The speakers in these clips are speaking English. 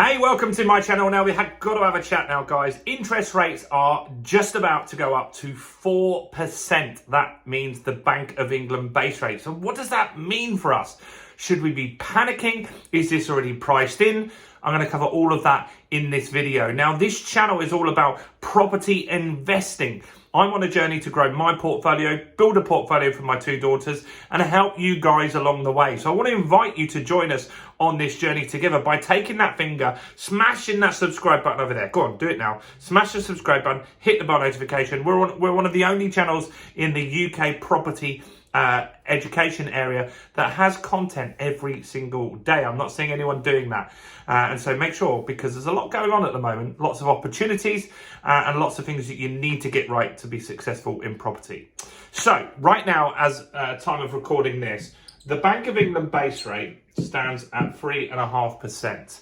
Hey, welcome to my channel. Now, got to have a chat now, guys. Interest rates are just about to go up to 4%. That means the Bank of England base rate. So what does that mean for us? Should we be panicking? Is this already priced in? I'm going to cover all of that in this video. Now, this channel is all about property investing. I'm on a journey to grow my portfolio, build a portfolio for my two daughters, and help you guys along the way. So I want to invite you to join us on this journey together by taking that finger, smashing that subscribe button over there. Go on, do it now. Smash the subscribe button, hit the bell notification. We're one of the only channels in the UK property education area that has content every single day. I'm not seeing anyone doing that. And so make sure, because there's a lot going on at the moment, lots of opportunities and lots of things that you need to get right to be successful in property. So right now, as time of recording this, the Bank of England base rate stands at 3.5%.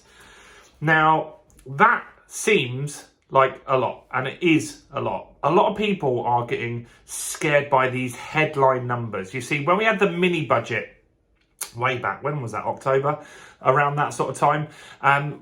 Now, that seems like a lot, and it is a lot. A lot of people are getting scared by these headline numbers. You see, when we had the mini budget way back, when was that, October, around that sort of time,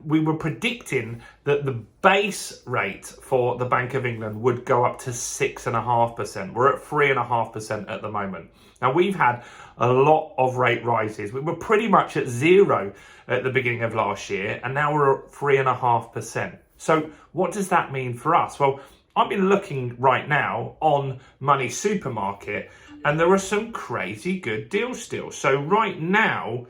we were predicting that the base rate for the Bank of England would go up to 6.5%. We're at 3.5% at the moment. Now, we've had a lot of rate rises. We were pretty much at zero at the beginning of last year, and now we're at 3.5%. So what does that mean for us? Well, I've been looking right now on Money Supermarket, and there are some crazy good deals still. So right now,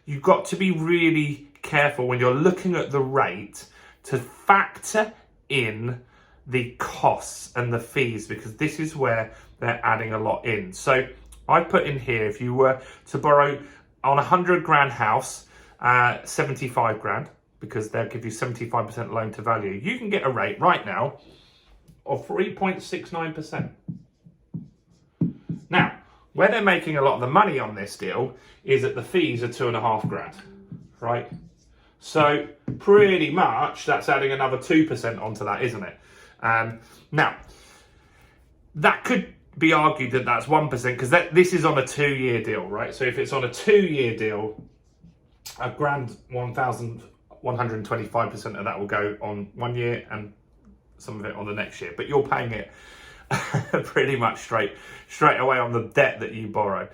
you've got to be really careful when you're looking at the rate to factor in the costs and the fees, because this is where they're adding a lot in. So I put in here, if you were to borrow on a 100 grand house, 75 grand, because they'll give you 75% loan to value, you can get a rate right now of 3.69%. Now, where they're making a lot of the money on this deal is that the fees are 2.5 grand, right? So pretty much that's adding another 2% onto that, isn't it? Now, that could be argued that that's 1%, because this is on a 2-year deal, right? So if it's on a 2-year deal, a grand 1,125% of that will go on 1 year and some of it on the next year, but you're paying it pretty much straight away on the debt that you borrow.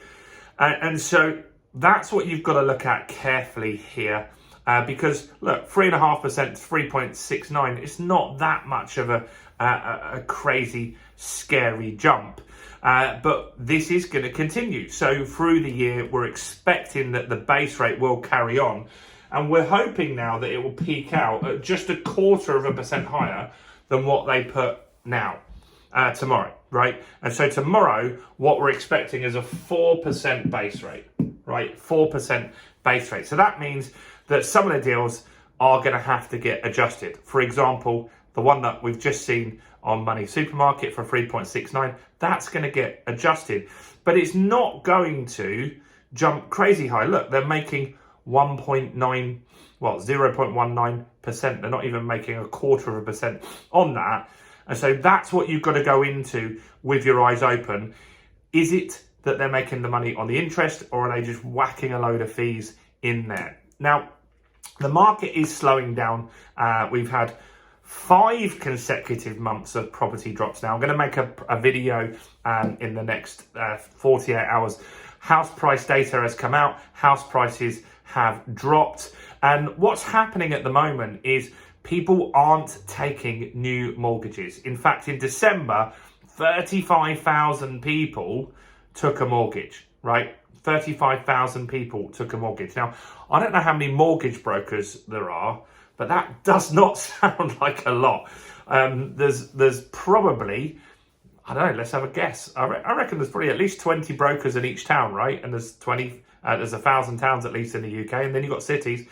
And so that's what you've got to look at carefully here, because look, 3.5% to 3.69, it's not that much of a crazy, scary jump. But this is going to continue. So through the year, we're expecting that the base rate will carry on. And we're hoping now that it will peak out at just 0.25% higher than what they put now, tomorrow, right? And so tomorrow, what we're expecting is a 4% base rate, right? 4% base rate. So that means that some of the deals are going to have to get adjusted. For example, the one that we've just seen on Money Supermarket for 3.69, that's going to get adjusted. But it's not going to jump crazy high. Look, they're making 0.19%. They're not even making 0.25% on that. And so that's what you've got to go into with your eyes open. Is it that they're making the money on the interest, or are they just whacking a load of fees in there? Now, the market is slowing down. We've had 5 consecutive months of property drops now. I'm going to make a video in the next 48 hours. House price data has come out. House prices have dropped. And what's happening at the moment is people aren't taking new mortgages. In fact, in December, 35,000 people took a mortgage, right? 35,000 people took a mortgage. Now, I don't know how many mortgage brokers there are, but that does not sound like a lot. There's probably, I don't know, let's have a guess. I reckon there's probably at least 20 brokers in each town, right? And there's 1,000 towns at least in the UK, and then you've got cities.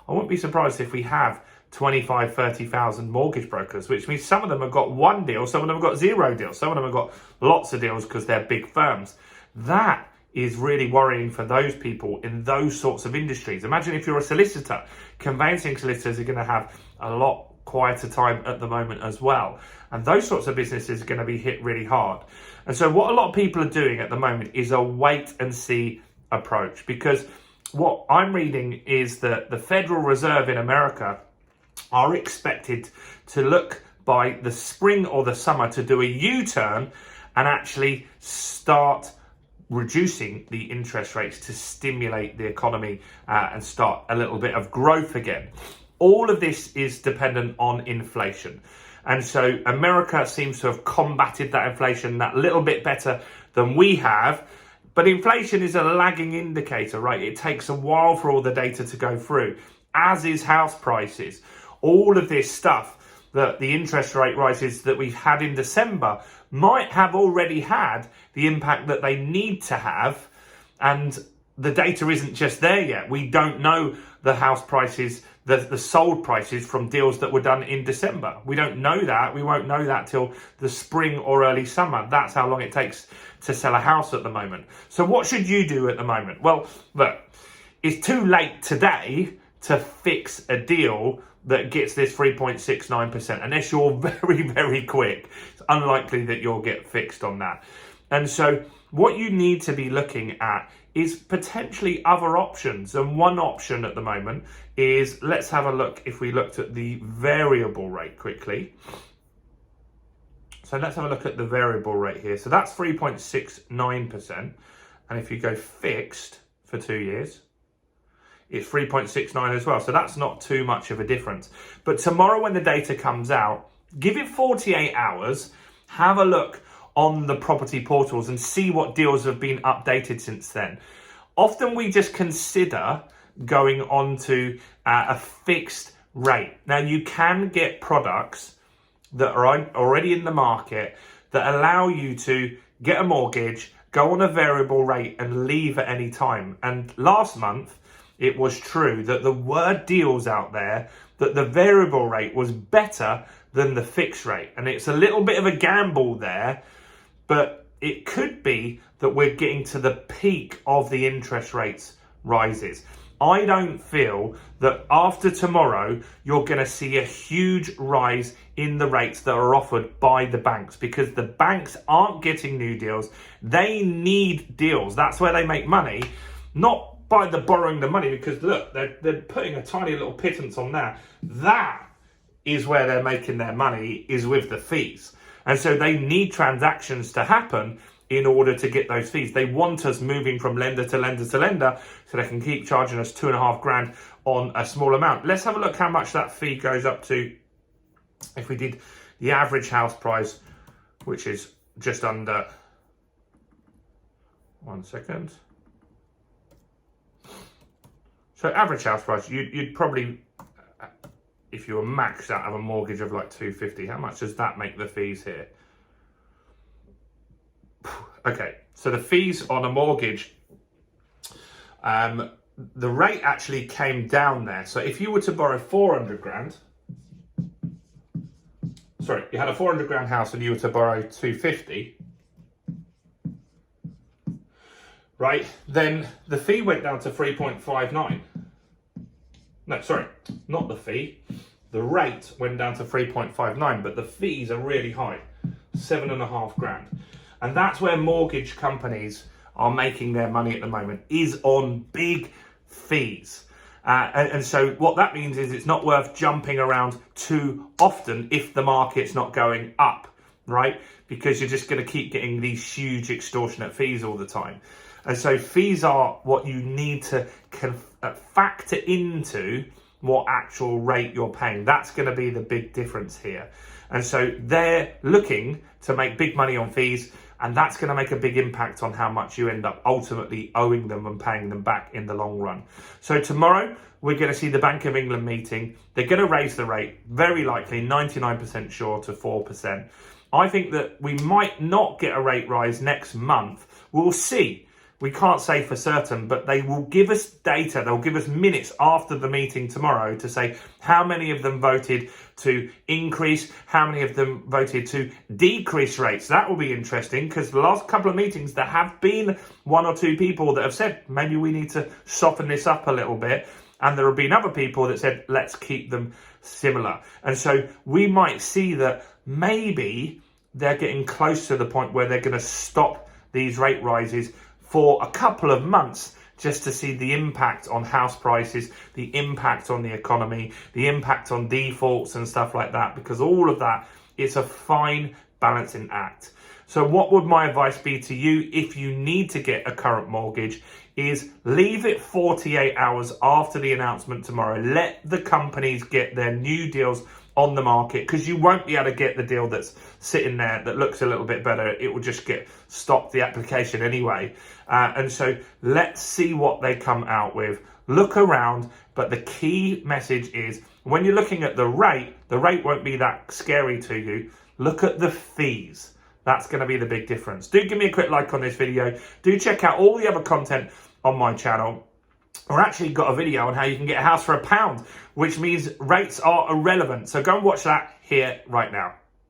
I wouldn't be surprised if we have 25, 30,000 mortgage brokers, which means some of them have got one deal, some of them have got 0 deals, some of them have got lots of deals because they're big firms. That is really worrying for those people in those sorts of industries. Imagine if you're a solicitor. Conveyancing solicitors are going to have a lot quieter time at the moment as well. And those sorts of businesses are going to be hit really hard. And so what a lot of people are doing at the moment is a wait and see approach, because what I'm reading is that the Federal Reserve in America are expected to look by the spring or the summer to do a U-turn and actually start reducing the interest rates to stimulate the economy and start a little bit of growth again. All of this is dependent on inflation. And so America seems to have combated that inflation that little bit better than we have. But inflation is a lagging indicator, right? It takes a while for all the data to go through, as is house prices. All of this stuff, that the interest rate rises that we've had in December might have already had the impact that they need to have, and the data isn't just there yet. We don't know the house prices, the sold prices from deals that were done in December. We don't know that. We won't know that till the spring or early summer. That's how long it takes to sell a house at the moment. So what should you do at the moment? Well, look, it's too late today to fix a deal that gets this 3.69%. Unless you're very, very quick, it's unlikely that you'll get fixed on that. And so what you need to be looking at is potentially other options. And one option at the moment is, let's have a look if we looked at the variable rate quickly. So let's have a look at the variable rate here. So that's 3.69%. And if you go fixed for 2 years, it's 3.69 as well. So that's not too much of a difference. But tomorrow when the data comes out, give it 48 hours, have a look on the property portals and see what deals have been updated since then. Often we just consider going on to a fixed rate. Now you can get products that are already in the market that allow you to get a mortgage, go on a variable rate and leave at any time. And last month, it was true that there were deals out there that the variable rate was better than the fixed rate. And it's a little bit of a gamble there, but it could be that we're getting to the peak of the interest rates rises. I don't feel that after tomorrow, you're going to see a huge rise in the rates that are offered by the banks, because the banks aren't getting new deals. They need deals. That's where they make money, not by the borrowing the money, because look, they're putting a tiny little pittance on that. That is where they're making their money, is with the fees. And so they need transactions to happen in order to get those fees. They want us moving from lender to lender to lender so they can keep charging us $2.5 grand on a small amount. Let's have a look how much that fee goes up to if we did the average house price, which is just under, 1 second. So average house price, you'd probably, if you were maxed out, have a mortgage of like 250. How much does that make the fees here? Okay, so the fees on a mortgage, the rate actually came down there. So if you were to borrow 400 grand, sorry, you had a 400 grand house and you were to borrow 250, right, then the fee went down to 3.59. No, sorry, not the fee. The rate went down to 3.59, but the fees are really high, 7.5 grand. And that's where mortgage companies are making their money at the moment, is on big fees. And so what that means is it's not worth jumping around too often if the market's not going up, right? Because you're just going to keep getting these huge extortionate fees all the time. And so fees are what you need to factor into what actual rate you're paying. That's going to be the big difference here. And so they're looking to make big money on fees, and that's going to make a big impact on how much you end up ultimately owing them and paying them back in the long run. So tomorrow, we're going to see the Bank of England meeting. They're going to raise the rate, very likely, 99% sure, to 4%. I think that we might not get a rate rise next month. We'll see. We can't say for certain, but they will give us data. They'll give us minutes after the meeting tomorrow to say how many of them voted to increase, how many of them voted to decrease rates. That will be interesting, because the last couple of meetings, there have been 1 or 2 people that have said, maybe we need to soften this up a little bit. And there have been other people that said, let's keep them similar. And so we might see that maybe they're getting close to the point where they're going to stop these rate rises for a couple of months just to see the impact on house prices, the impact on the economy, the impact on defaults and stuff like that, because all of that is a fine balancing act. So what would my advice be to you if you need to get a current mortgage is leave it 48 hours after the announcement tomorrow. Let the companies get their new deals on the market, because you won't be able to get the deal that's sitting there that looks a little bit better. It will just get stopped the application anyway. And so let's see what they come out with. Look around, but the key message is when you're looking at the rate won't be that scary to you. Look at the fees. That's going to be the big difference. Do give me a quick like on this video. Do check out all the other content on my channel. We're actually got a video on how you can get a house for £1, which means rates are irrelevant. So go and watch that here right now.